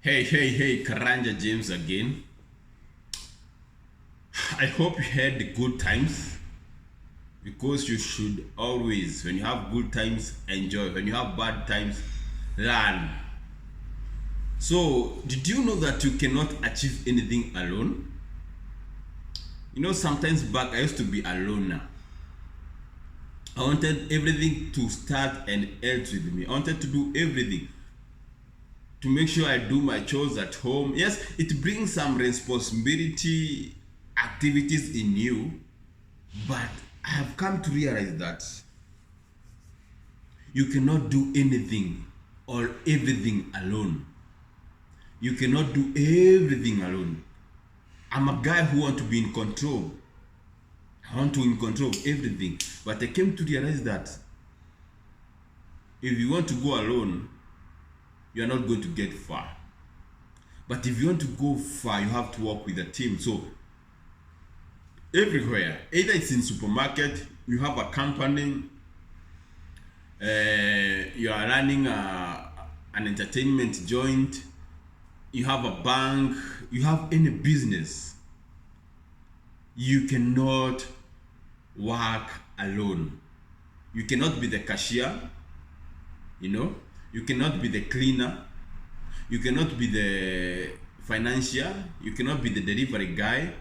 Hey, Karanja James again. I hope you had the good times because you should always, when you have good times, enjoy. When you have bad times, learn. So, did you know that you cannot achieve anything alone? Sometimes back I used to be alone now. I wanted everything to start and end with me. I wanted to do everything to make sure I do my chores at home. Yes, it brings some responsibility activities in you, but I have come to realize that you cannot do anything or everything alone. You cannot do everything alone. I'm a guy who wants to be in control. I want to be in control of everything. But I came to realize that if you want to go alone, you are not going to get far. But if you want to go far, you have to work with a team. So everywhere, either it's in supermarket, you have a company, you are running an entertainment joint, you have a bank, you have any business, you cannot work alone. You cannot be the cashier, you cannot be the cleaner, you cannot be the financier, you cannot be the delivery guy.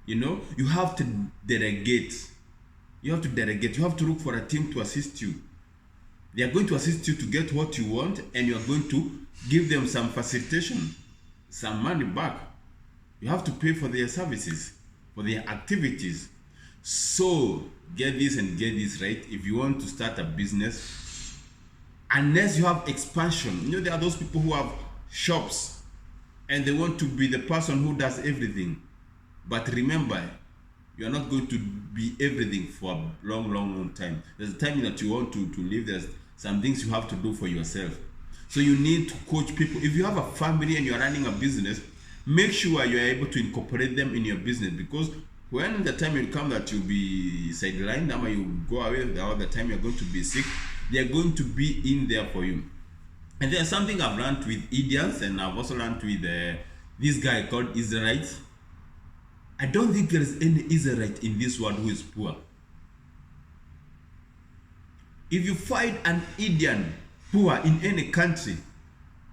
You have to delegate. You have to look for a team to assist you. They are going to assist you to get what you want, and you are going to give them some facilitation, some money back. You have to pay for their services, for their activities. So get this and get this right. If you want to start a business, unless you have expansion, there are those people who have shops and they want to be the person who does everything. But remember, you are not going to be everything for a long time. There's a time that you want to live. There's some things you have to do for yourself. So you need to coach people. If you have a family and you are running a business, make sure you are able to incorporate them in your business, because when the time will come that you'll be sidelined, or you go away, or the time you're going to be sick, they're going to be in there for you. And there's something I've learned with Indians, and I've also learned with this guy called Israelites. I don't think there is any Israelite in this world who is poor. If you find an Indian poor in any country,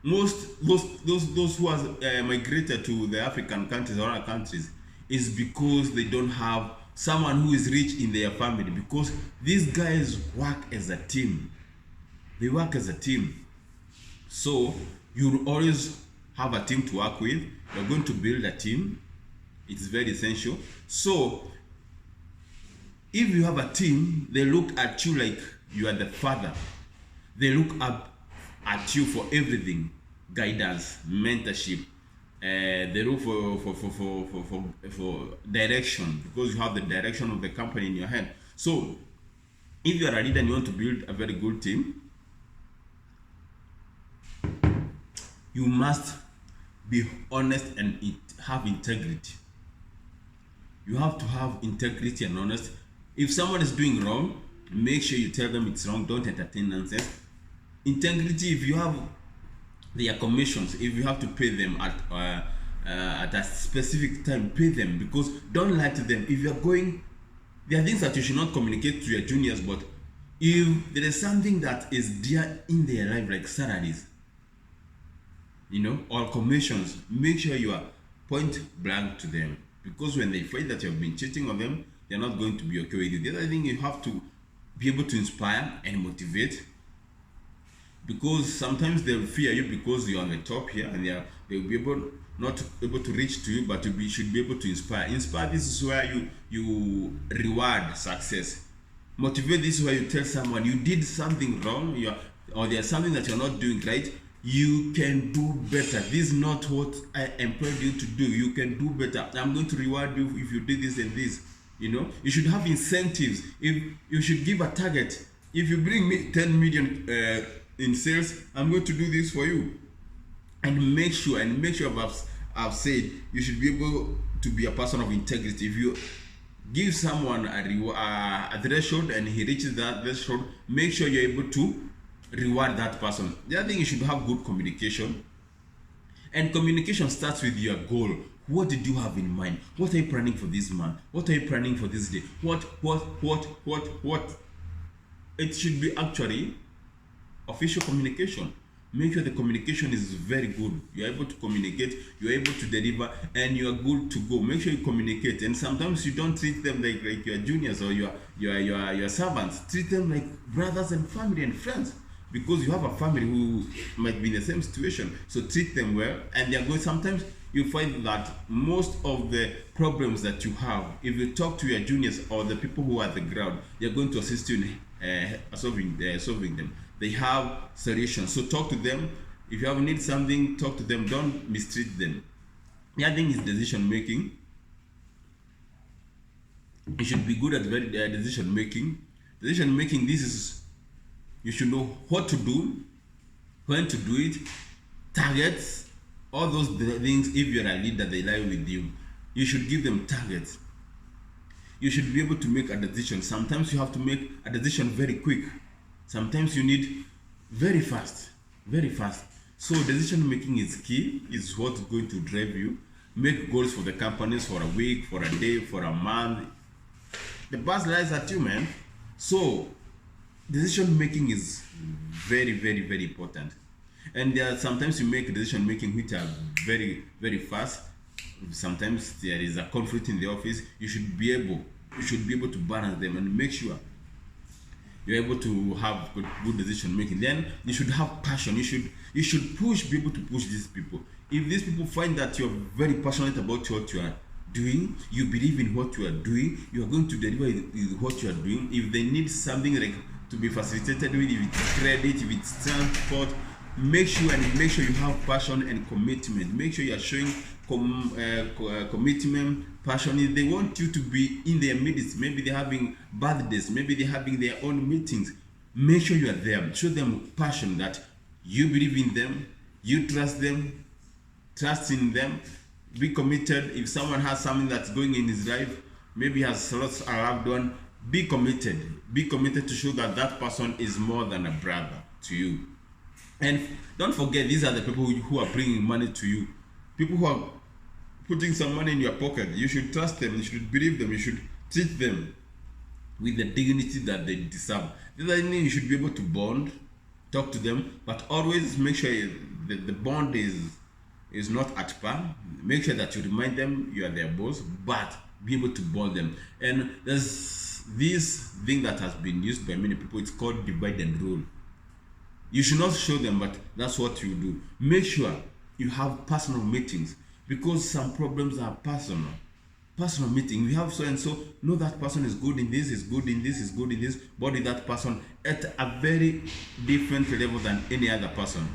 most those who have migrated to the African countries or other countries is because they don't have someone who is rich in their family, because these guys work as a team. They work as a team. So you always have a team to work with. You're going to build a team. It's very essential. So if you have a team, they look at you like you are the father. They look up at you for everything: guidance, mentorship. They look for direction, because you have the direction of the company in your hand. So if you are a leader and you want to build a very good team, you must be honest and have integrity. You have to have integrity and honesty. If someone is doing wrong, make sure you tell them it's wrong. Don't entertain nonsense. Integrity: if you have their commissions, if you have to pay them at a specific time, pay them, because don't lie to them. If you are going, there are things that you should not communicate to your juniors, but if there is something that is dear in their life, like salaries, or commissions, make sure you are point blank to them, because when they find that you have been cheating on them, they're not going to be okay with you. The other thing, you have to be able to inspire and motivate, because sometimes they'll fear you because you're on the top here, and they'll be not able to reach to you, but you should be able to inspire. This is where you reward success. Motivate: this is where you tell someone you did something wrong, or there's something that you're not doing right. You can do better. This is not what I employed you to do. You can do better. I'm going to reward you if you did this and this. You should have incentives. If you should give a target: if you bring me 10 million in sales, I'm going to do this for you. And make sure I've said you should be able to be a person of integrity. If you give someone a threshold and he reaches that threshold, make sure you're able to reward that person. The other thing, you should have good communication. And communication starts with your goal. What did you have in mind? What are you planning for this month? What are you planning for this day? What? It should be actually official communication. Make sure the communication is very good. You're able to communicate, you're able to deliver, and you're good to go. Make sure you communicate. And sometimes you don't treat them like your juniors or your servants. Treat them like brothers and family and friends. Because you have a family who might be in the same situation. So treat them well. And they're going, sometimes you find that most of the problems that you have, if you talk to your juniors or the people who are at the ground, they're going to assist you in solving them. They have solutions. So talk to them. If you have need something, talk to them. Don't mistreat them. The other thing is decision making. You should be good at decision making. Decision making, this is, you should know what to do, when to do it, targets, all those things. If you're a leader, they lie with you. You should give them targets. You should be able to make a decision. Sometimes you have to make a decision very quick. Sometimes you need very fast. So decision making is key, is what's going to drive you. Make goals for the companies for a week, for a day, for a month. The buzz lies at you, man. So decision making is very important. And there are sometimes you make decision making which are very fast. Sometimes there is a conflict in the office. You should be able to balance them and make sure you're able to have good decision making. Then you should have passion. You should be able to push these people. If these people find that you're very passionate about what you are doing, you believe in what you are doing, you are going to deliver what you are doing. If they need something like to be facilitated with, if it's credit, if it's transport, make sure you have passion and commitment. Make sure you are showing commitment, passion. If they want you to be in their midst, maybe they're having birthdays, maybe they're having their own meetings, make sure you are there. Show them passion, that you believe in them, you trust them, trust in them, be committed. If someone has something that's going in his life, maybe has lost a loved one, be committed to show that person is more than a brother to you. And don't forget, these are the people who are bringing money to you. People who are putting some money in your pocket. You should trust them, you should believe them, you should treat them with the dignity that they deserve. The other thing, you should be able to bond, talk to them, but always make sure the bond is not at par. Make sure that you remind them you are their boss, but be able to bond them. And there's this thing that has been used by many people. It's called divide and rule. You should not show them, but that's what you do. Make sure you have personal meetings, because some problems are personal. Personal meeting. We have so and so. Know that person is good in this, is good in this, is good in this. Body that person at a very different level than any other person,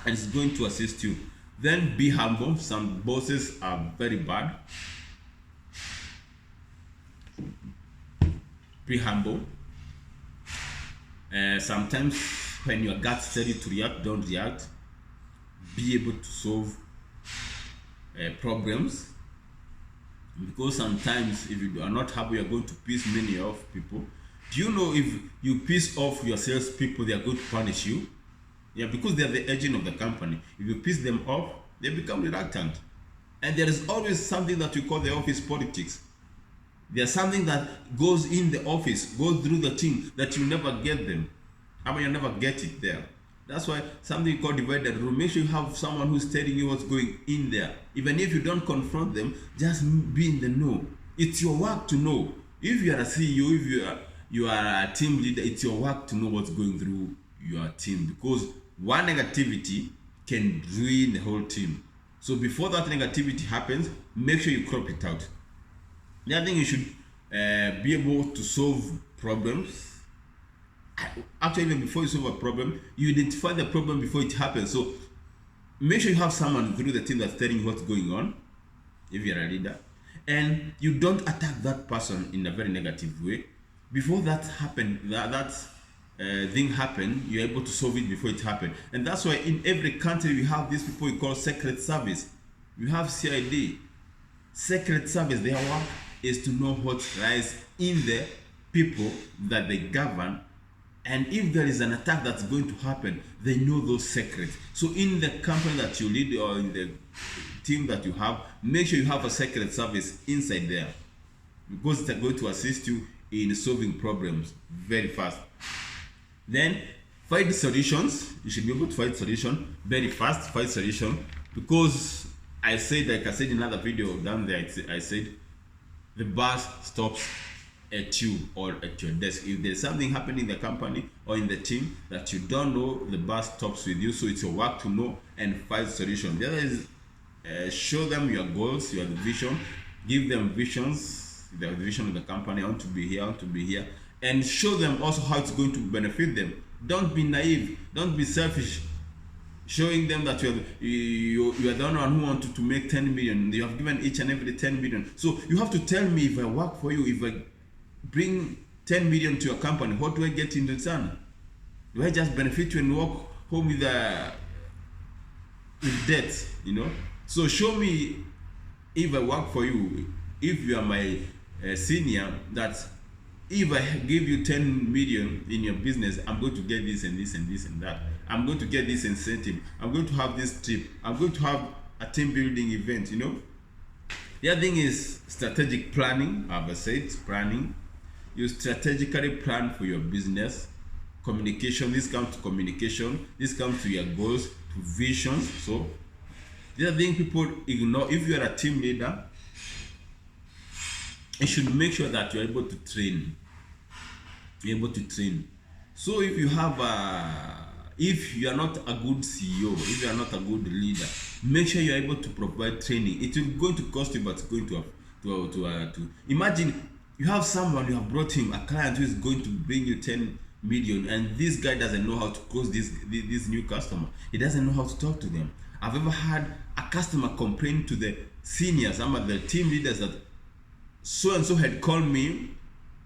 and it's going to assist you. Then be humble. Some bosses are very bad. Be humble. Sometimes when your gut's ready to react, don't react. Be able to solve problems, because sometimes if you are not happy, you are going to piss many off people. Do you know if you piss off your salespeople, they are going to punish you? Yeah, because they are the agent of the company. If you piss them off, they become reluctant. And there is always something that we call the office politics. There's something that goes in the office, goes through the team, that you never get them. I mean, you never get it there. That's why something called divide and rule. Make sure you have someone who's telling you what's going in there. Even if you don't confront them, just be in the know. It's your work to know. If you are a CEO, if you are a team leader, it's your work to know what's going through your team, because one negativity can ruin the whole team. So before that negativity happens, make sure you crop it out. The other thing, you should be able to solve problems. Actually, even before you solve a problem, you identify the problem before it happens. So make sure you have someone through the team that's telling you what's going on, if you're a leader, and you don't attack that person in a very negative way. Before that happen, that thing happen, you're able to solve it before it happened. And that's why in every country we have these people we call secret service. We have CID. Secret service, their work is to know what lies in the people that they govern, And if there is an attack that's going to happen, they know those secrets. So in the company that you lead or in the team that you have, make sure you have a secret service inside there, because it's going to assist you in solving problems very fast. Then find solutions. You should be able to find solution very fast. Find solution, because I said, like I said in another video down there, I said the bus stops at you or at your desk. If there's something happening in the company or in the team that you don't know, the bus stops with you. So it's your work to know and find solution. The other is show them your goals, your vision. Give them visions, the vision of the company. I want to be here, I want to be here. And show them also how it's going to benefit them. Don't be naive, don't be selfish, showing them that you are the one who wanted to make 10 million. You have given each and every 10 million. So you have to tell me, if I work for you, if I bring 10 million to your company, what do I get in return? Do I just benefit you and walk home with debt, you know? So show me, if I work for you, if you are my senior, that if I give you 10 million in your business, I'm going to get this and this and this and that. I'm going to get this incentive. I'm going to have this trip. I'm going to have a team building event, you know. The other thing is strategic planning. I've said planning. You strategically plan for your business. Communication. This comes to communication. This comes to your goals, to visions. So the other thing people ignore, if you are a team leader, you should make sure that you're able to train. You're able to train. So if you have if you are not a good CEO, if you are not a good leader, make sure you're able to provide training. It will going to cost you, but it's going to imagine you have someone, you have brought him, a client who is going to bring you 10 million, and this guy doesn't know how to close this new customer. He doesn't know how to talk to them. I've ever had a customer complain to the seniors, some of the team leaders, that so and so had called me,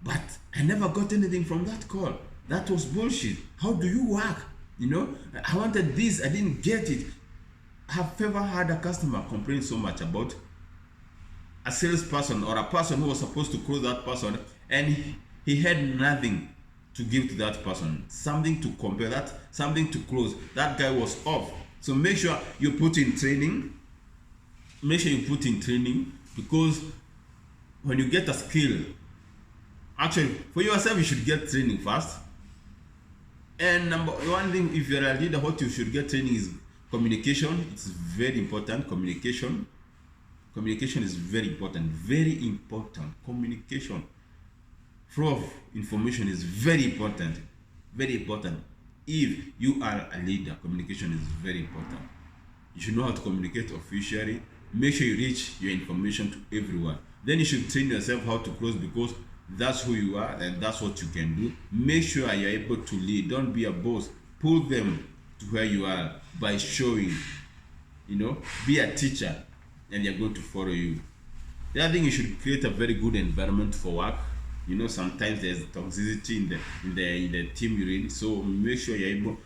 but I never got anything from that call. That was bullshit. How do you work? You know, I wanted this, I didn't get it. Have ever had a customer complain so much about a salesperson or a person who was supposed to close that person, and he had nothing to give to that person, something to compare, that something to close? That guy was off. So make sure you put in training. Make sure you put in training, because when you get a skill, actually for yourself, you should get training first. And number one thing, if you're a leader, what you should get training is communication. It's very important. Communication is very important. Very important. Communication, flow of information is very important. Very important. If you are a leader, communication is very important. You should know how to communicate officially. Make sure you reach your information to everyone. Then you should train yourself how to close, because that's who you are and that's what you can do. Make sure you're able to lead. Don't be a boss. Pull them to where you are by showing, you know, be a teacher, and they're going to follow you. The other thing, you should create a very good environment for work. You know, sometimes there's toxicity in the team you lead, so make sure you're able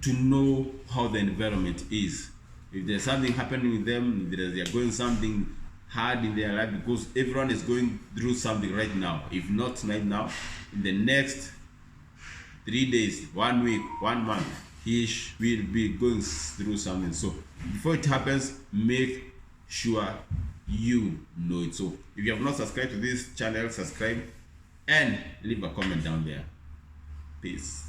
to know how the environment is. If there's something happening with them, they're going something hard in their life, because everyone is going through something right now. If not right now, in the next 3 days, 1 week, 1 month, he will be going through something. So before it happens, make sure you know it. So if you have not subscribed to this channel, subscribe and leave a comment down there. Peace.